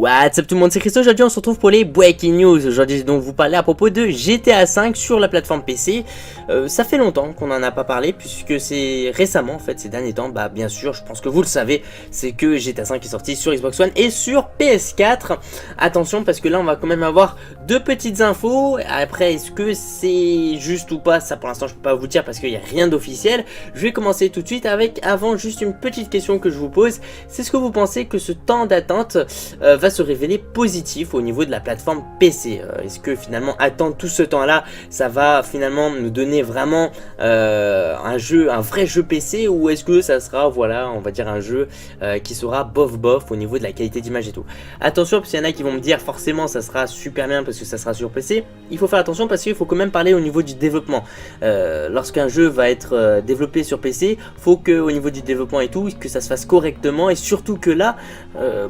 What's up tout le monde, c'est Christo. Aujourd'hui on se retrouve pour les Breaking News. Aujourd'hui je vais donc vous parler à propos de GTA 5 sur la plateforme PC. Ça fait longtemps qu'on n'en a pas parlé puisque c'est récemment en fait, ces derniers temps. Bah bien sûr, je pense que vous le savez, c'est que GTA 5 est sorti sur Xbox One et sur PS4. Attention parce que là on va quand même avoir deux petites infos. Après est-ce que c'est juste ou pas, ça pour l'instant je peux pas vous dire parce qu'il n'y a rien d'officiel. Je vais commencer tout de suite avec avant juste une petite question que je vous pose. C'est ce que vous pensez que ce temps d'attente va se révéler positif au niveau de la plateforme PC. Est-ce que finalement attendre tout ce temps là ça va finalement nous donner vraiment un vrai jeu PC, ou est-ce que ça sera, voilà, on va dire un jeu qui sera bof bof au niveau de la qualité d'image et tout. Attention parce qu'il y en a qui vont me dire forcément ça sera super bien parce que ça sera sur PC. Il faut faire attention parce qu'il faut quand même parler au niveau du développement. Lorsqu'un jeu va être développé sur PC, faut que au niveau du développement et tout, que ça se fasse correctement, et surtout que là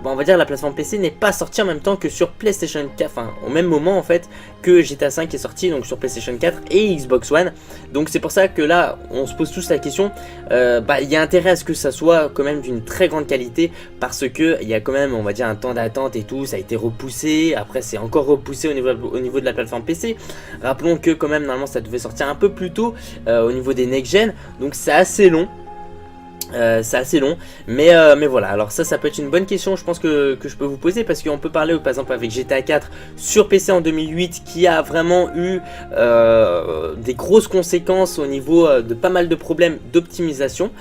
on va dire la plateforme PC n'est pas sorti en même temps que sur PlayStation 4, enfin au même moment en fait que GTA 5 est sorti, donc sur PlayStation 4 et Xbox One. Donc c'est pour ça que là on se pose tous la question, il y a intérêt à ce que ça soit quand même d'une très grande qualité, parce que il y a quand même, on va dire, un temps d'attente et tout, ça a été repoussé, après c'est encore repoussé au niveau de la plateforme PC. Rappelons que quand même normalement ça devait sortir un peu plus tôt au niveau des next-gen, donc c'est assez long. Mais voilà, alors ça peut être une bonne question, je pense que je peux vous poser, parce qu'on peut parler par exemple avec GTA 4 sur PC en 2008 qui a vraiment eu des grosses conséquences au niveau de pas mal de problèmes d'optimisation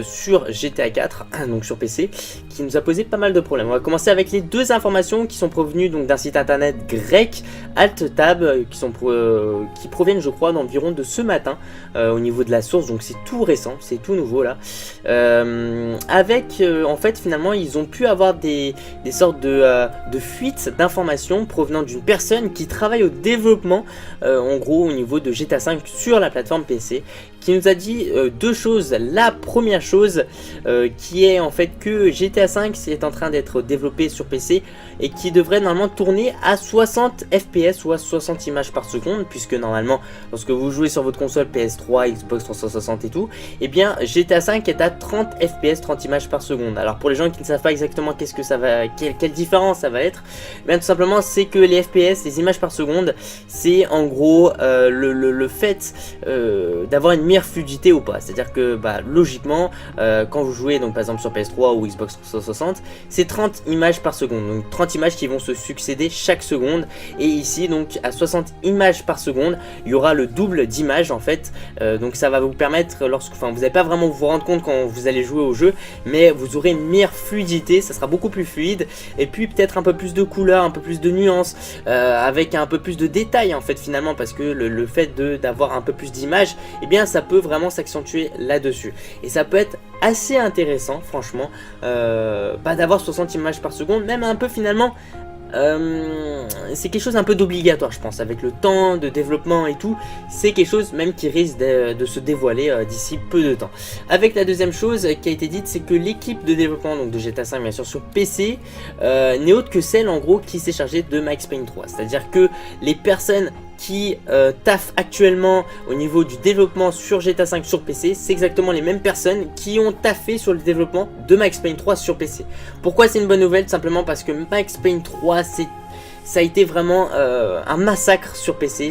sur GTA 4, donc sur PC, qui nous a posé pas mal de problèmes. On va commencer avec les deux informations qui sont provenues donc d'un site internet grec, AltTab, qui proviennent je crois d'environ de ce matin au niveau de la source, donc c'est tout récent, c'est tout nouveau là. En fait finalement ils ont pu avoir des sortes de fuites d'informations provenant d'une personne qui travaille au développement en gros au niveau de GTA 5 sur la plateforme PC, qui nous a dit deux choses. La première chose qui est en fait que GTA 5 est en train d'être développé sur PC et qui devrait normalement tourner à 60 fps ou à 60 images par seconde, puisque normalement lorsque vous jouez sur votre console PS3, Xbox 360 et tout, et bien GTA 5 est à 30 fps, 30 images par seconde. Alors pour les gens qui ne savent pas exactement qu'est-ce que ça va, quelle différence ça va être, bien tout simplement c'est que les fps, les images par seconde, c'est en gros le fait d'avoir une meilleure fluidité ou pas. C'est à dire que logiquement quand vous jouez donc par exemple sur PS3 ou Xbox 360, c'est 30 images par seconde, donc 30 images qui vont se succéder chaque seconde, et ici donc à 60 images par seconde il y aura le double d'images en fait, donc ça va vous permettre, vous n'allez pas vraiment vous rendre compte quand vous allez jouer au jeu, mais vous aurez une meilleure fluidité, ça sera beaucoup plus fluide, et puis peut-être un peu plus de couleurs, un peu plus de nuances, avec un peu plus de détails en fait finalement, parce que le fait d'avoir un peu plus d'images, et bien ça peut vraiment s'accentuer là-dessus, et ça peut être assez intéressant franchement d'avoir 60 images par seconde, même un peu finalement. C'est quelque chose un peu d'obligatoire je pense, avec le temps de développement et tout, c'est quelque chose même qui risque de se dévoiler d'ici peu de temps. Avec la deuxième chose qui a été dite, c'est que l'équipe de développement donc de GTA 5 bien sûr sur PC n'est autre que celle en gros qui s'est chargée de Max Payne 3, c'est à dire que les personnes qui taffent actuellement au niveau du développement sur GTA 5 sur PC, c'est exactement les mêmes personnes qui ont taffé sur le développement de Max Payne 3 sur PC. Pourquoi c'est une bonne nouvelle? Tout simplement parce que Max Payne 3 ça a été vraiment un massacre sur PC.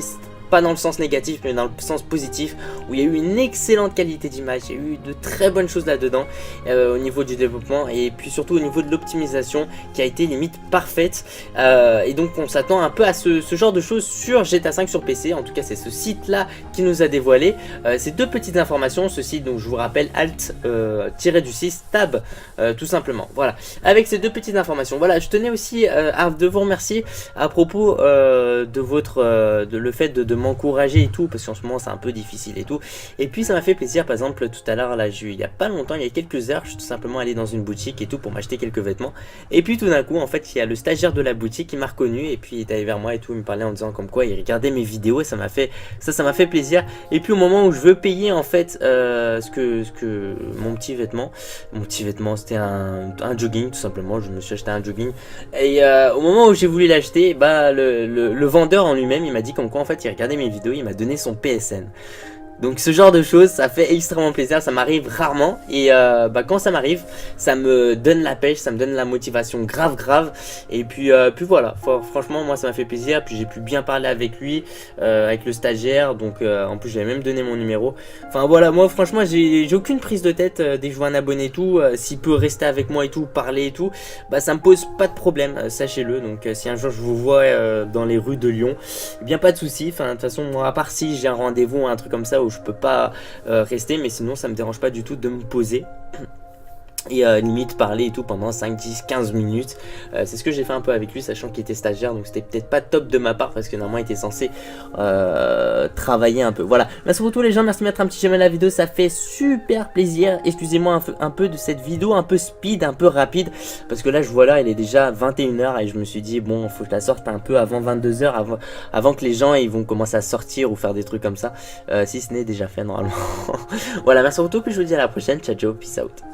Pas dans le sens négatif mais dans le sens positif, où il y a eu une excellente qualité d'image, il y a eu de très bonnes choses là-dedans au niveau du développement, et puis surtout au niveau de l'optimisation qui a été limite parfaite, et donc on s'attend un peu à ce genre de choses sur GTA 5 sur PC. En tout cas c'est ce site là qui nous a dévoilé ces deux petites informations. Ce site, donc je vous rappelle, alt-du-6 tab tout simplement. Voilà, avec ces deux petites informations, voilà, je tenais aussi de vous remercier à propos de le fait de m'encourager et tout, parce qu'en ce moment c'est un peu difficile et tout, et puis ça m'a fait plaisir. Par exemple tout à l'heure là, il y a pas longtemps, il y a quelques heures, je suis tout simplement allé dans une boutique et tout pour m'acheter quelques vêtements, et puis tout d'un coup en fait il y a le stagiaire de la boutique qui m'a reconnu, et puis il est allé vers moi et tout, il me parlait en disant comme quoi il regardait mes vidéos, et ça m'a fait plaisir. Et puis au moment où je veux payer en fait mon petit vêtement c'était un jogging tout simplement, je me suis acheté un jogging, et au moment où j'ai voulu l'acheter, le vendeur en lui-même il m'a dit comme quoi en fait il regardait mes vidéos, il m'a donné son PSN. Donc ce genre de choses, ça fait extrêmement plaisir, ça m'arrive rarement et quand ça m'arrive, ça me donne la pêche, ça me donne la motivation grave et puis voilà, franchement moi ça m'a fait plaisir, puis j'ai pu bien parler avec lui, avec le stagiaire, donc en plus j'avais même donné mon numéro. Enfin voilà, moi franchement j'ai aucune prise de tête dès que je vois un abonné et tout, s'il peut rester avec moi et tout, parler et tout, bah ça me pose pas de problème, sachez-le. Donc si un jour je vous vois dans les rues de Lyon, eh bien pas de souci. Enfin de toute façon moi à part si j'ai un rendez-vous ou un truc comme ça où je peux pas rester, mais sinon ça me dérange pas du tout de me poser et limite parler et tout pendant 5, 10, 15 minutes. C'est ce que j'ai fait un peu avec lui, sachant qu'il était stagiaire, donc c'était peut-être pas top de ma part parce que normalement il était censé travailler un peu. Voilà, merci pour tous les gens, merci de mettre un petit j'aime à la vidéo, ça fait super plaisir. Excusez-moi un peu de cette vidéo un peu speed, un peu rapide, parce que là je vois là il est déjà 21h et je me suis dit bon faut que je la sorte un peu avant 22h, avant que les gens ils vont commencer à sortir ou faire des trucs comme ça, si ce n'est déjà fait normalement. Voilà, merci pour tout, puis je vous dis à la prochaine, ciao ciao, peace out.